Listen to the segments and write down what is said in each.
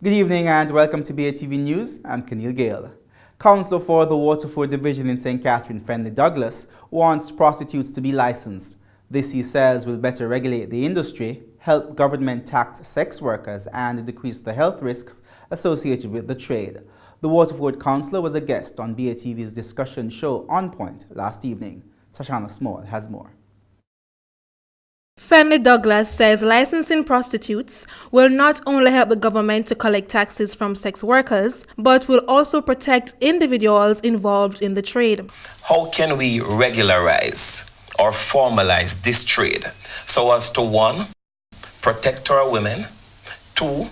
Good evening and welcome to BATV News. I'm Keneal Gale. Councillor for the Waterford Division in St. Catherine, Fenley Douglas, wants prostitutes to be licensed. This, he says, will better regulate the industry, help government tax sex workers and decrease the health risks associated with the trade. The Waterford councillor was a guest on BATV's discussion show On Point last evening. Sashana Small has more. Fenley Douglas says licensing prostitutes will not only help the government to collect taxes from sex workers, but will also protect individuals involved in the trade. How can we regularize or formalize this trade so as to, one, protect our women, two,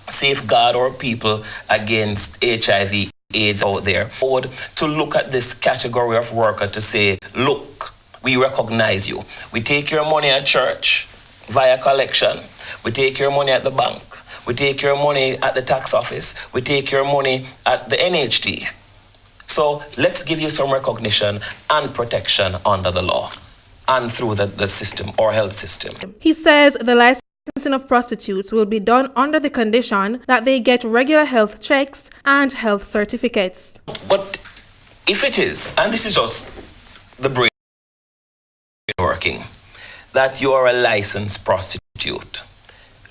safeguard our people against HIV, AIDS out there, or to look at this category of worker to say, look, we recognize you. We take your money at church via collection. We take your money at the bank. We take your money at the tax office. We take your money at the NHT. So let's give you some recognition and protection under the law and through the system or health system. He says the licensing of prostitutes will be done under the condition that they get regular health checks and health certificates. But if it is, and this is just the brain working, that you are a licensed prostitute,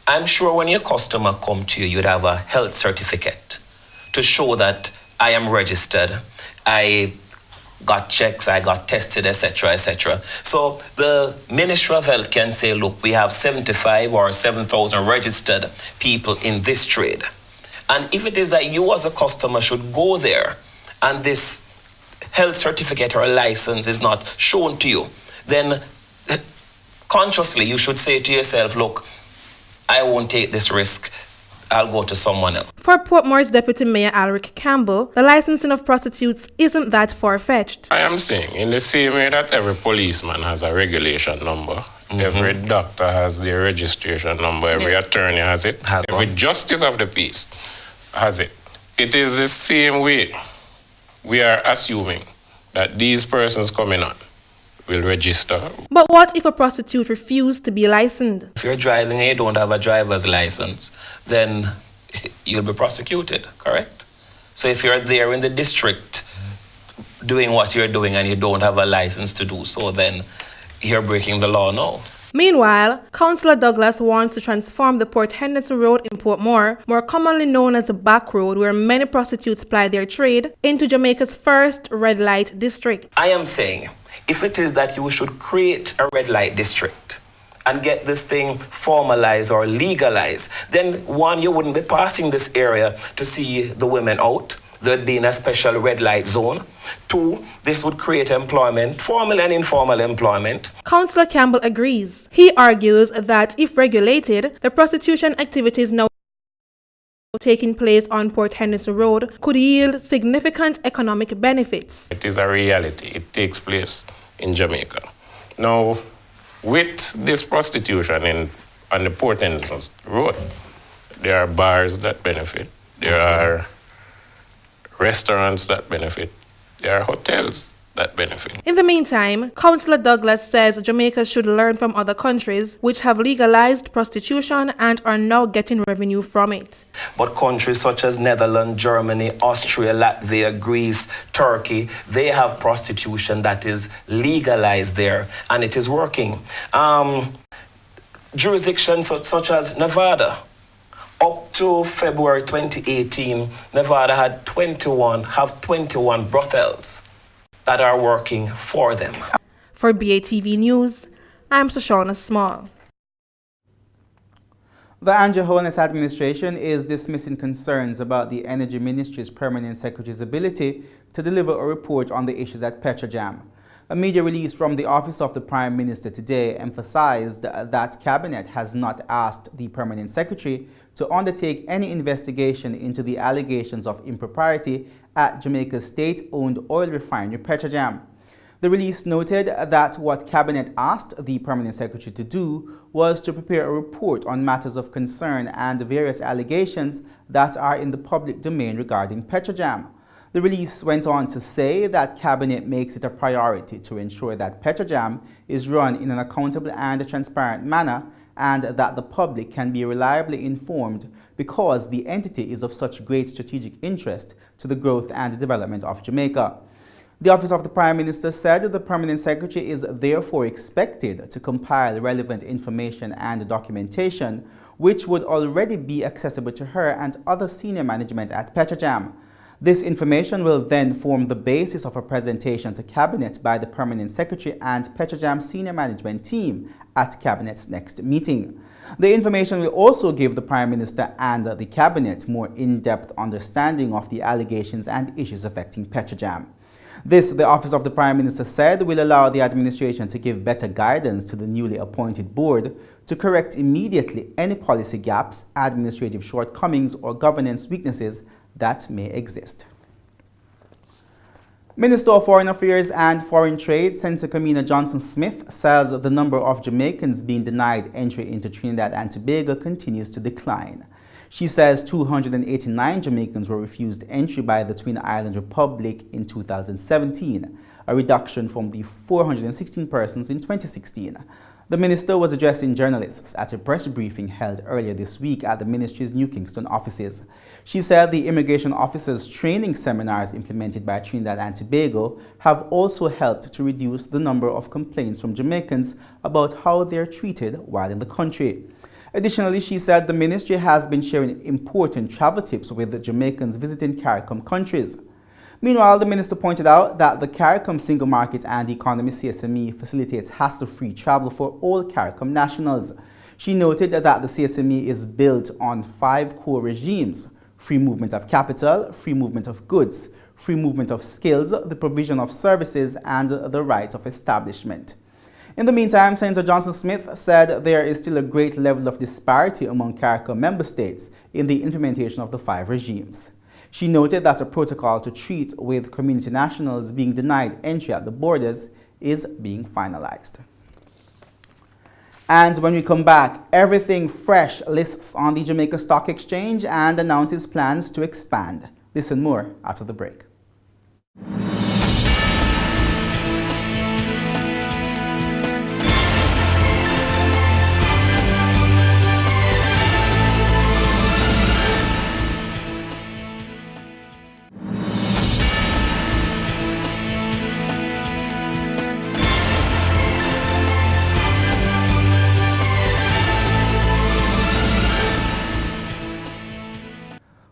I'm sure when your customer come to you, you'd have a health certificate to show that I am registered, I got checks, I got tested, etc., etc. So the Ministry of Health can say, look, we have 75 or 7,000 registered people in this trade. And if it is that you as a customer should go there and this health certificate or license is not shown to you, then consciously you should say to yourself, look, I won't take this risk. I'll go to someone else. For Portmore's Deputy Mayor Alric Campbell, the licensing of prostitutes isn't that far-fetched. I am saying, in the same way that every policeman has a regulation number, every doctor has their registration number, every attorney has it, every justice of the peace has it. It is the same way we are assuming that these persons coming on will register. But what if a prostitute refused to be licensed? If you're driving and you don't have a driver's license, then you'll be prosecuted, correct? So if you're there in the district doing what you're doing and you don't have a license to do so, then you're breaking the law now. Meanwhile, Councillor Douglas wants to transform the Port Henderson Road in Portmore, more commonly known as the back road where many prostitutes ply their trade, into Jamaica's first red light district. I am saying, if it is that you should create a red light district and get this thing formalized or legalized, then one, you wouldn't be passing this area to see the women out. There'd be in a special red light zone. Two, this would create employment, formal and informal employment. Councillor Campbell agrees. He argues that if regulated, the prostitution activities now taking place on Port Henderson Road could yield significant economic benefits. It is a reality. It takes place in Jamaica. Now, with this prostitution on the Port Henderson Road, there are bars that benefit. There are restaurants that benefit. There are hotels that benefit. In the meantime, Councillor Douglas says Jamaica should learn from other countries which have legalized prostitution and are now getting revenue from it. But countries such as Netherlands, Germany, Austria, Latvia, Greece, Turkey, they have prostitution that is legalized there and it is working. Jurisdictions such as Nevada, up to February 2018, Nevada had 21 brothels that are working for them. For BATV News, I'm Sashana Small. The Andrew Holness administration is dismissing concerns about the Energy Ministry's Permanent Secretary's ability to deliver a report on the issues at Petrojam. A media release from the Office of the Prime Minister today emphasized that Cabinet has not asked the Permanent Secretary to undertake any investigation into the allegations of impropriety at Jamaica's state-owned oil refinery Petrojam. The release noted that what Cabinet asked the Permanent Secretary to do was to prepare a report on matters of concern and the various allegations that are in the public domain regarding Petrojam. The release went on to say that Cabinet makes it a priority to ensure that Petrojam is run in an accountable and transparent manner and that the public can be reliably informed because the entity is of such great strategic interest to the growth and development of Jamaica. The Office of the Prime Minister said the Permanent Secretary is therefore expected to compile relevant information and documentation which would already be accessible to her and other senior management at Petrojam. This information will then form the basis of a presentation to Cabinet by the Permanent Secretary and Petrojam senior management team at Cabinet's next meeting. The information will also give the Prime Minister and the Cabinet more in-depth understanding of the allegations and issues affecting Petrojam. This, the Office of the Prime Minister said, will allow the administration to give better guidance to the newly appointed board to correct immediately any policy gaps, administrative shortcomings, or governance weaknesses that may exist. Minister of Foreign Affairs and Foreign Trade, Senator Kamina Johnson-Smith, says the number of Jamaicans being denied entry into Trinidad and Tobago continues to decline. She says 289 Jamaicans were refused entry by the Twin Island Republic in 2017, a reduction from the 416 persons in 2016. The minister was addressing journalists at a press briefing held earlier this week at the ministry's New Kingston offices. She said the immigration officers' training seminars implemented by Trinidad and Tobago have also helped to reduce the number of complaints from Jamaicans about how they are treated while in the country. Additionally, she said the ministry has been sharing important travel tips with the Jamaicans visiting CARICOM countries. Meanwhile, the minister pointed out that the CARICOM Single Market and Economy CSME facilitates hassle-free travel for all CARICOM nationals. She noted that the CSME is built on 5 core regimes: free movement of capital, free movement of goods, free movement of skills, the provision of services, and the right of establishment. In the meantime, Senator Johnson-Smith said there is still a great level of disparity among CARICOM member states in the implementation of the 5 regimes. She noted that a protocol to treat with community nationals being denied entry at the borders is being finalized. And when we come back, Everything Fresh lists on the Jamaica Stock Exchange and announces plans to expand. Listen more after the break.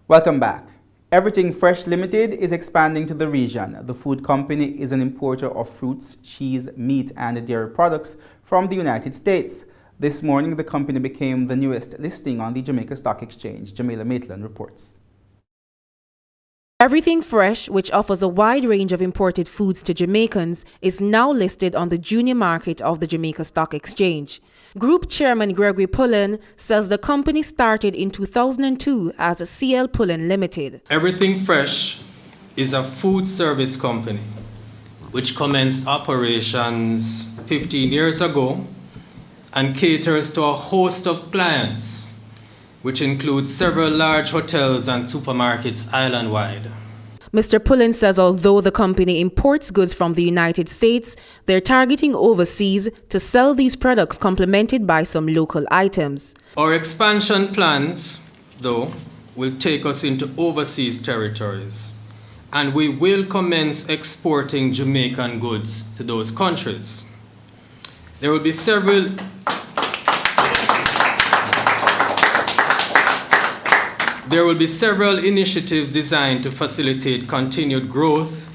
Welcome back. Everything Fresh Limited is expanding to the region. The food company is an importer of fruits, cheese, meat, and dairy products from the United States. This morning, the company became the newest listing on the Jamaica Stock Exchange. Jamila Maitland reports. Everything Fresh, which offers a wide range of imported foods to Jamaicans, is now listed on the junior market of the Jamaica Stock Exchange. Group Chairman Gregory Pullen says the company started in 2002 as a CL Pullen Limited. Everything Fresh is a food service company which commenced operations 15 years ago and caters to a host of clients, which includes several large hotels and supermarkets island-wide. Mr. Pullen says although the company imports goods from the United States, they're targeting overseas to sell these products complemented by some local items. Our expansion plans, though, will take us into overseas territories, and we will commence exporting Jamaican goods to those countries. There will be several initiatives designed to facilitate continued growth,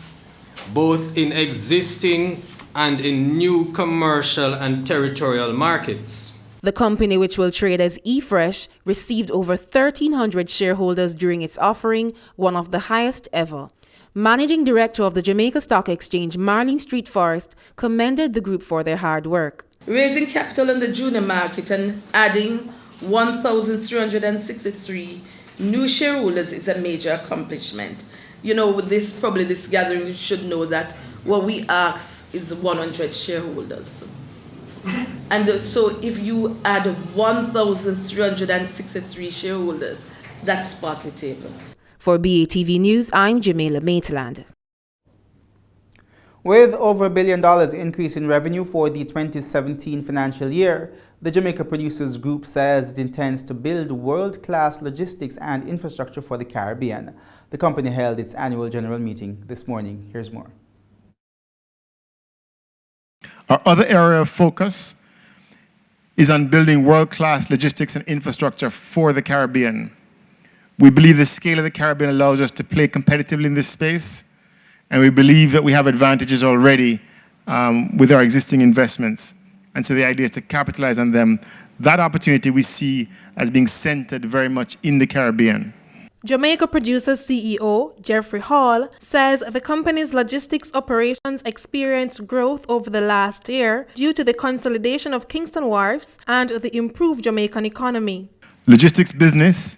both in existing and in new commercial and territorial markets. The company, which will trade as eFresh, received over 1,300 shareholders during its offering, one of the highest ever. Managing Director of the Jamaica Stock Exchange, Marlene Street Forest, commended the group for their hard work. Raising capital in the junior market and adding 1,363 new shareholders is a major accomplishment. You know, with this gathering, you should know that what we ask is 100 shareholders. And so if you add 1,363 shareholders, that's positive. For BATV News, I'm Jamila Maitland. With over $1 billion increase in revenue for the 2017 financial year, The Jamaica Producers Group says it intends to build world-class logistics and infrastructure for the Caribbean. The company held its annual general meeting this morning. Here's more. Our other area of focus is on building world-class logistics and infrastructure for the Caribbean. We believe the scale of the Caribbean allows us to play competitively in this space, and we believe that we have advantages already with our existing investments. And so the idea is to capitalize on them. That opportunity we see as being centered very much in the Caribbean. Jamaica Producers CEO Jeffrey Hall says the company's logistics operations experienced growth over the last year due to the consolidation of Kingston Wharves and the improved Jamaican economy. Logistics business,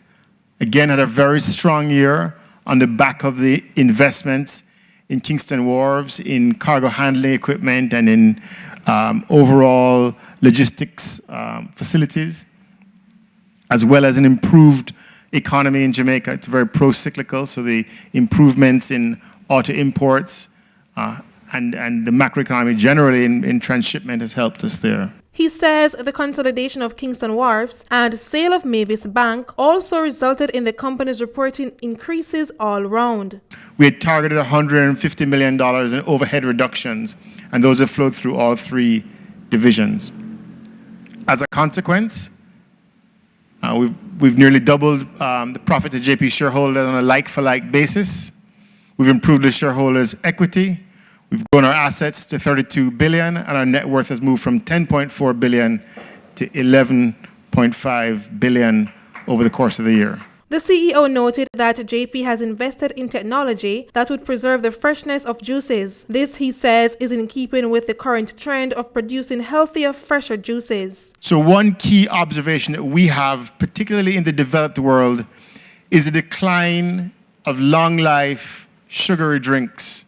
again, had a very strong year on the back of the investments in Kingston Wharves, in cargo handling equipment, and in overall logistics facilities, as well as an improved economy in Jamaica. It's very pro-cyclical, so the improvements in auto imports and the macroeconomy generally in transshipment has helped us there. He says the consolidation of Kingston Wharves and sale of Mavis Bank also resulted in the company's reporting increases all round. We had targeted $150 million in overhead reductions, and those have flowed through all three divisions. As a consequence, we've nearly doubled the profit to JP shareholders on a like-for-like basis. We've improved the shareholders' equity. We've grown our assets to $32 billion, and our net worth has moved from $10.4 billion to $11.5 billion over the course of the year. The CEO noted that JP has invested in technology that would preserve the freshness of juices. This, he says, is in keeping with the current trend of producing healthier, fresher juices. So one key observation that we have, particularly in the developed world, is the decline of long-life sugary drinks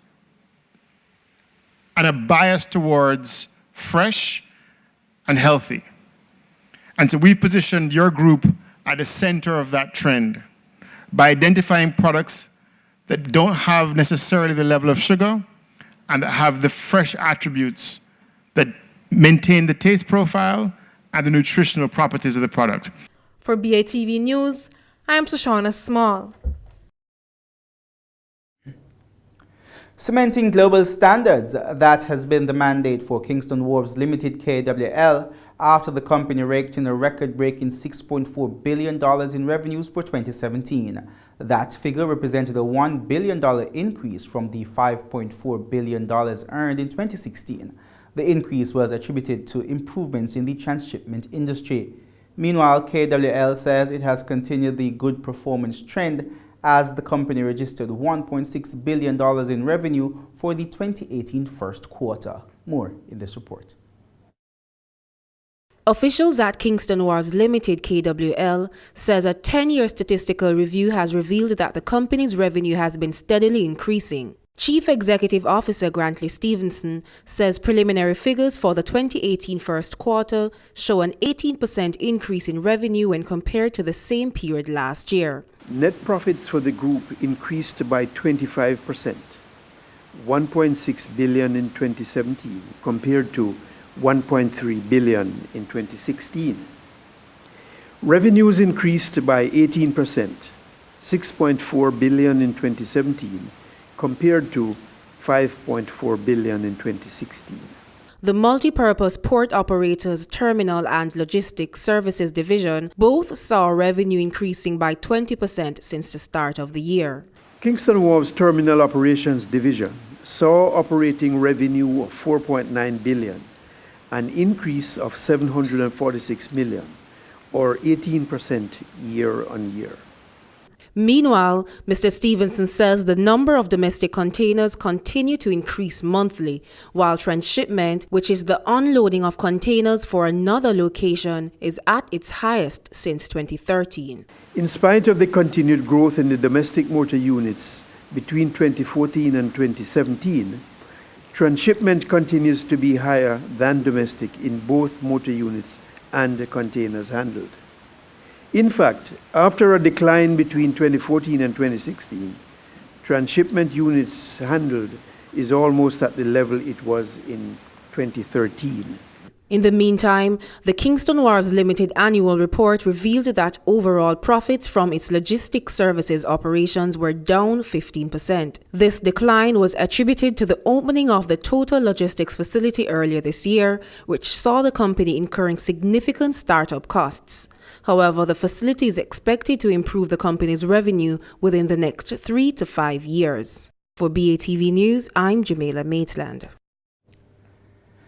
and a bias towards fresh and healthy. And so we've positioned your group at the center of that trend by identifying products that don't have necessarily the level of sugar and that have the fresh attributes that maintain the taste profile and the nutritional properties of the product. For BATV News, I'm Shoshana Small. Cementing global standards, that has been the mandate for Kingston Wharves Limited KWL after the company raked in a record-breaking $6.4 billion in revenues for 2017. That figure represented a $1 billion increase from the $5.4 billion earned in 2016. The increase was attributed to improvements in the transshipment industry. Meanwhile, KWL says it has continued the good performance trend as the company registered $1.6 billion in revenue for the 2018 first quarter. More in this report. Officials at Kingston Wharves Limited KWL says a 10-year statistical review has revealed that the company's revenue has been steadily increasing. Chief Executive Officer Grantley Stevenson says preliminary figures for the 2018 first quarter show an 18% increase in revenue when compared to the same period last year. Net profits for the group increased by 25%, $1.6 billion in 2017 compared to $1.3 billion in 2016. Revenues increased by 18%, $6.4 billion in 2017 compared to $5.4 billion in 2016. The Multipurpose Port Operators Terminal and Logistics Services Division both saw revenue increasing by 20% since the start of the year. Kingston Wharves Terminal Operations Division saw operating revenue of $4.9 billion, an increase of $746 million, or 18% year on year. Meanwhile, Mr. Stevenson says the number of domestic containers continue to increase monthly, while transshipment, which is the unloading of containers for another location, is at its highest since 2013. In spite of the continued growth in the domestic motor units between 2014 and 2017, transshipment continues to be higher than domestic in both motor units and the containers handled. In fact, after a decline between 2014 and 2016, transshipment units handled is almost at the level it was in 2013. In the meantime, the Kingston Wharves Limited annual report revealed that overall profits from its logistics services operations were down 15%. This decline was attributed to the opening of the Total Logistics facility earlier this year, which saw the company incurring significant startup costs. However, the facility is expected to improve the company's revenue within the next 3 to 5 years. For BATV News, I'm Jamila Maitland.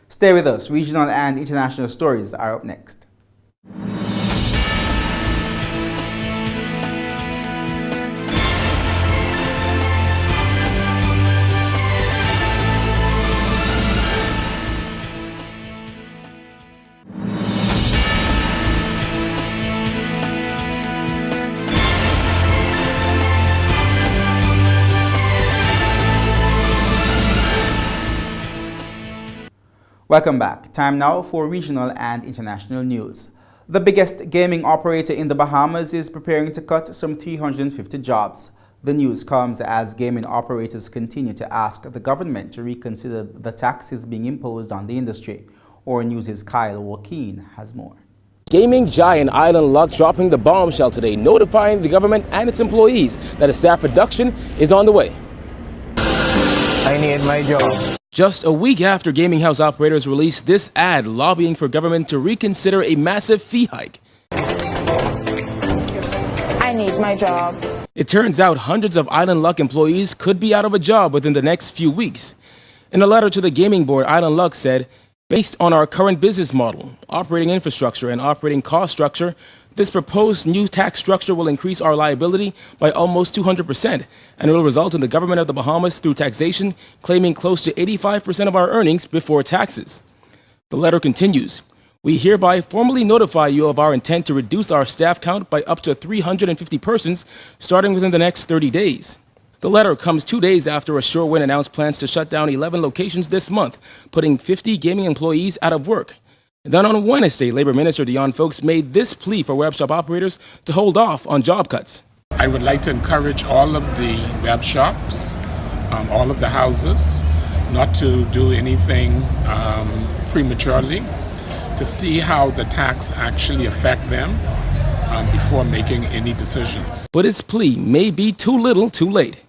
Stay with us. Regional and international stories are up next. Welcome back. Time now for regional and international news. The biggest gaming operator in the Bahamas is preparing to cut some 350 jobs. The news comes as gaming operators continue to ask the government to reconsider the taxes being imposed on the industry. Our News' Kyle Joaquin has more. Gaming giant Island Luck dropping the bombshell today, notifying the government and its employees that a staff reduction is on the way. I need my job. Just a week after gaming house operators released this ad lobbying for government to reconsider a massive fee hike. I need my job. It turns out hundreds of Island Luck employees could be out of a job within the next few weeks. In a letter to the gaming board, Island Luck said, based on our current business model, operating infrastructure, and operating cost structure, this proposed new tax structure will increase our liability by almost 200%, and it will result in the government of the Bahamas, through taxation, claiming close to 85% of our earnings before taxes. The letter continues, we hereby formally notify you of our intent to reduce our staff count by up to 350 persons starting within the next 30 days. The letter comes 2 days after Shorewind announced plans to shut down 11 locations this month, putting 50 gaming employees out of work. And then on Wednesday, Labor Minister Dion Folks made this plea for web shop operators to hold off on job cuts. I would like to encourage all of the web shops, all of the houses, not to do anything prematurely, to see how the tax actually affect them before making any decisions. But his plea may be too little, too late.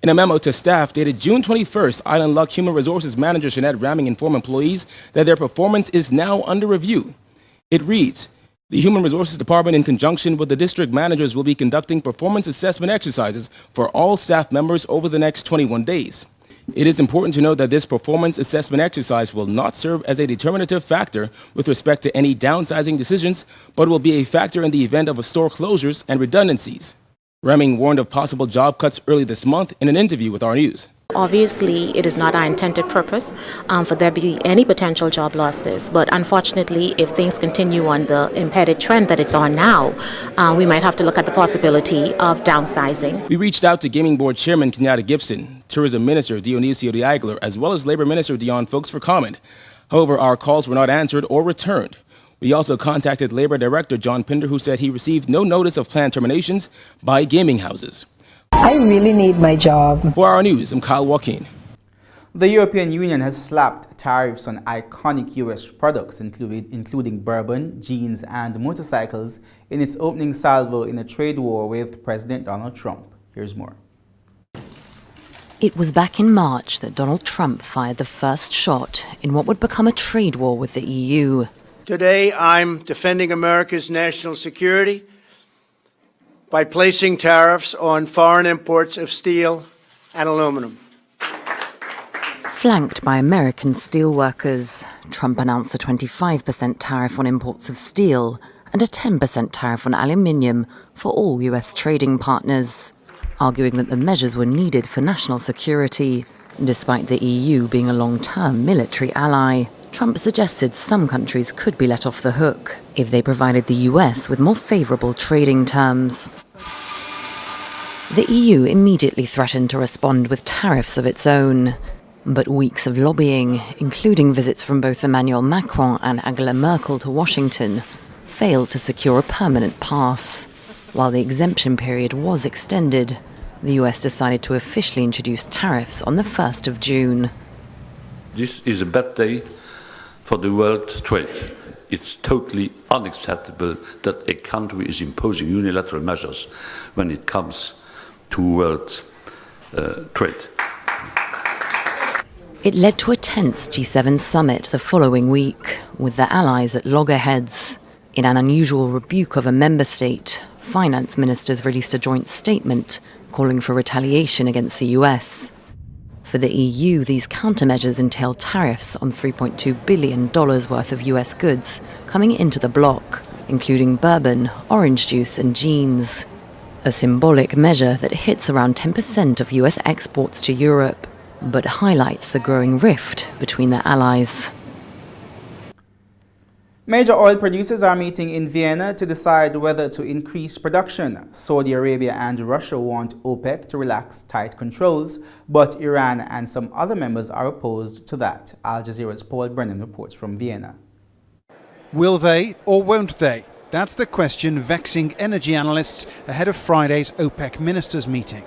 In a memo to staff dated June 21st, Island Luck Human Resources Manager Jeanette Ramming informed employees that their performance is now under review. It reads, the Human Resources Department, in conjunction with the district managers, will be conducting performance assessment exercises for all staff members over the next 21 days. It is important to note that this performance assessment exercise will not serve as a determinative factor with respect to any downsizing decisions, but will be a factor in the event of store closures and redundancies. Ramming warned of possible job cuts early this month in an interview with our news. Obviously, it is not our intended purpose for there be any potential job losses. But unfortunately, if things continue on the impeded trend that it's on now, we might have to look at the possibility of downsizing. We reached out to Gaming Board Chairman Kenyatta Gibson, Tourism Minister Dionisio de Aguilar, as well as Labor Minister Dion Folks for comment. However, our calls were not answered or returned. We also contacted Labor Director John Pinder, who said he received no notice of planned terminations by gaming houses. I really need my job. For our news, I'm Kyle Joaquin. The European Union has slapped tariffs on iconic U.S. products, including bourbon, jeans, and motorcycles, in its opening salvo in a trade war with President Donald Trump. Here's more. It was back in March that Donald Trump fired the first shot in what would become a trade war with the EU. Today, I'm defending America's national security by placing tariffs on foreign imports of steel and aluminum. Flanked by American steelworkers, Trump announced a 25% tariff on imports of steel and a 10% tariff on aluminium for all U.S. trading partners, arguing that the measures were needed for national security, despite the EU being a long-term military ally. Trump suggested some countries could be let off the hook if they provided the US with more favorable trading terms. The EU immediately threatened to respond with tariffs of its own. But weeks of lobbying, including visits from both Emmanuel Macron and Angela Merkel to Washington, failed to secure a permanent pass. While the exemption period was extended, the US decided to officially introduce tariffs on the 1st of June. This is a bad day for the world trade. It's totally unacceptable that a country is imposing unilateral measures when it comes to world trade. It led to a tense G7 summit the following week, with the allies at loggerheads. In an unusual rebuke of a member state, finance ministers released a joint statement calling for retaliation against the US. For the EU, these countermeasures entail tariffs on $3.2 billion worth of US goods coming into the bloc, including bourbon, orange juice and jeans. A symbolic measure that hits around 10% of US exports to Europe, but highlights the growing rift between the allies. Major oil producers are meeting in Vienna to decide whether to increase production. Saudi Arabia and Russia want OPEC to relax tight controls, but Iran and some other members are opposed to that. Al Jazeera's Paul Brennan reports from Vienna. Will they or won't they? That's the question vexing energy analysts ahead of Friday's OPEC ministers' meeting.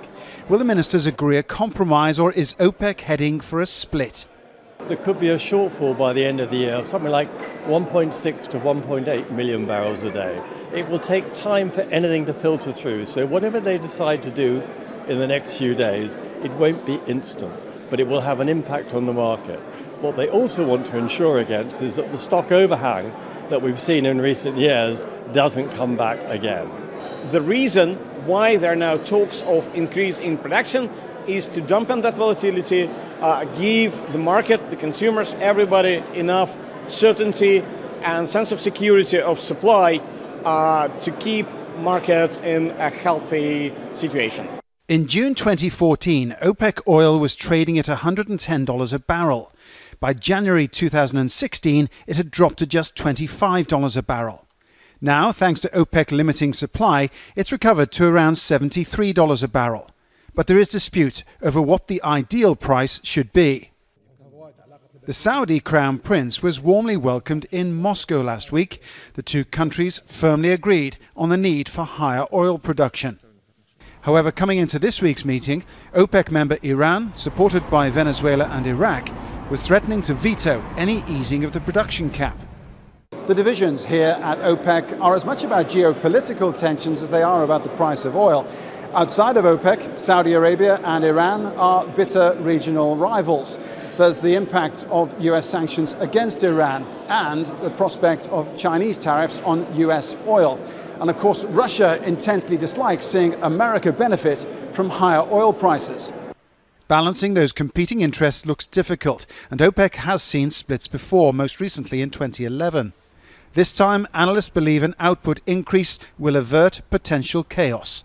Will the ministers agree a compromise, or is OPEC heading for a split? There could be a shortfall by the end of the year of something like 1.6 to 1.8 million barrels a day. It will take time for anything to filter through, so whatever they decide to do in the next few days, it won't be instant, but it will have an impact on the market. What they also want to ensure against is that the stock overhang that we've seen in recent years doesn't come back again. The reason why there are now talks of increase in production is to dampen that volatility, give the market, the consumers, everybody enough certainty and sense of security of supply to keep markets in a healthy situation. In June 2014, OPEC oil was trading at $110 a barrel. By January 2016, it had dropped to just $25 a barrel. Now, thanks to OPEC limiting supply, it's recovered to around $73 a barrel. But there is dispute over what the ideal price should be. The Saudi Crown Prince was warmly welcomed in Moscow last week. The two countries firmly agreed on the need for higher oil production. However, coming into this week's meeting, OPEC member Iran, supported by Venezuela and Iraq, was threatening to veto any easing of the production cap. The divisions here at OPEC are as much about geopolitical tensions as they are about the price of oil. Outside of OPEC, Saudi Arabia and Iran are bitter regional rivals. There's the impact of US sanctions against Iran and the prospect of Chinese tariffs on US oil. And of course, Russia intensely dislikes seeing America benefit from higher oil prices. Balancing those competing interests looks difficult, and OPEC has seen splits before, most recently in 2011. This time, analysts believe an output increase will avert potential chaos.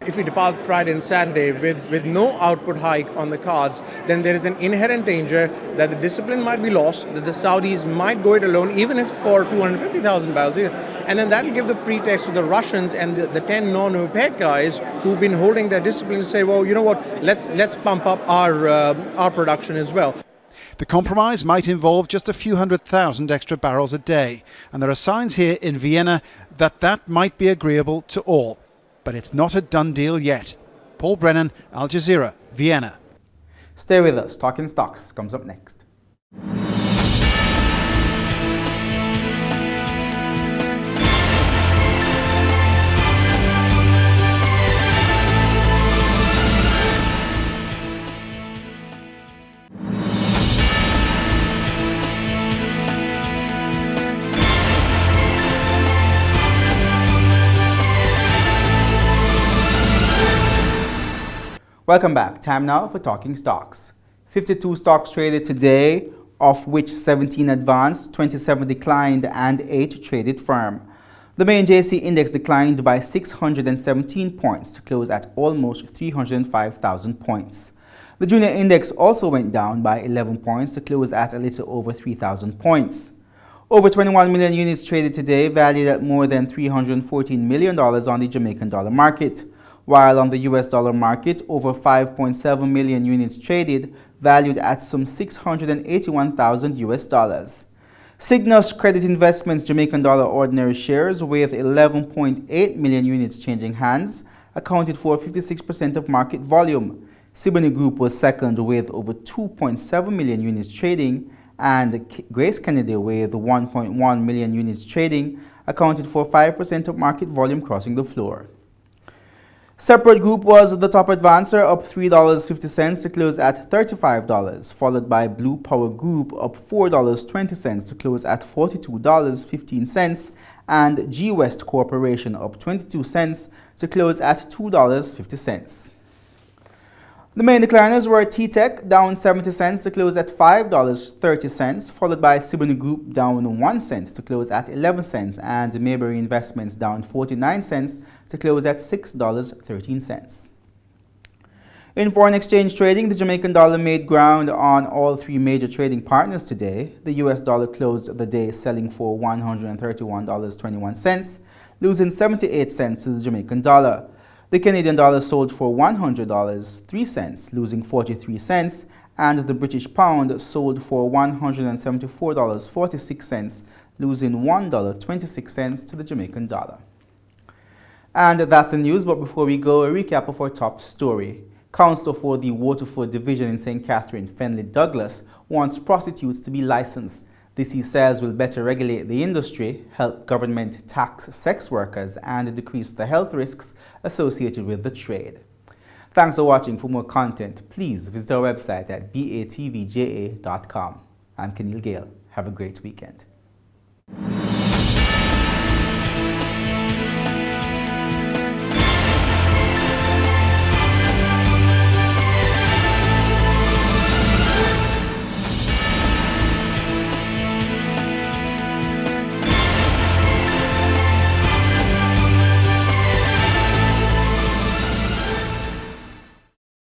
If we depart Friday and Saturday with no output hike on the cards, then there is an inherent danger that the discipline might be lost, that the Saudis might go it alone, even if for 250,000 barrels. And then that will give the pretext to the Russians and the 10 non-OPEC guys who've been holding their discipline to say, well, you know what, let's pump up our production as well. The compromise might involve just a few 100,000 extra barrels a day, and there are signs here in Vienna that might be agreeable to all. But it's not a done deal yet. Paul Brennan, Al Jazeera, Vienna. Stay with us. Talking Stocks comes up next. Welcome back. Time now for Talking Stocks. 52 stocks traded today, of which 17 advanced, 27 declined, and 8 traded firm. The main JC index declined by 617 points to close at almost 305,000 points. The junior index also went down by 11 points to close at a little over 3,000 points. Over 21 million units traded today, valued at more than $314 million on the Jamaican dollar market. While on the US dollar market, over 5.7 million units traded, valued at some 681,000 US dollars. Cygnus Credit Investments Jamaican dollar ordinary shares with 11.8 million units changing hands accounted for 56% of market volume. Siboney Group was second with over 2.7 million units trading, and Grace Kennedy, with 1.1 million units trading, accounted for 5% of market volume crossing the floor. Separate Group was the top advancer, up $3.50 to close at $35, followed by Blue Power Group, up $4.20 to close at $42.15, and G West Corporation, up 22 cents to close at $2.50. The main decliners were T-Tech, down 70 cents to close at $5.30, followed by Siboney Group, down 1 cent to close at 11 cents, and Mayberry Investments, down 49 cents to close at $6.13. In foreign exchange trading, the Jamaican dollar made ground on all three major trading partners today. The US dollar closed the day selling for $131.21, losing 78 cents to the Jamaican dollar. The Canadian dollar sold for $100.03, losing 43 cents, and the British pound sold for $174.46, losing $1.26 to the Jamaican dollar. And that's the news, but before we go, a recap of our top story. Counsel for the Waterford Division in St. Catherine, Fenley Douglas, wants prostitutes to be licensed. This, he says, will better regulate the industry, help government tax sex workers, and decrease the health risks associated with the trade. Thanks for watching. For more content, please visit our website at batvja.com. I'm Kenil Gale. Have a great weekend.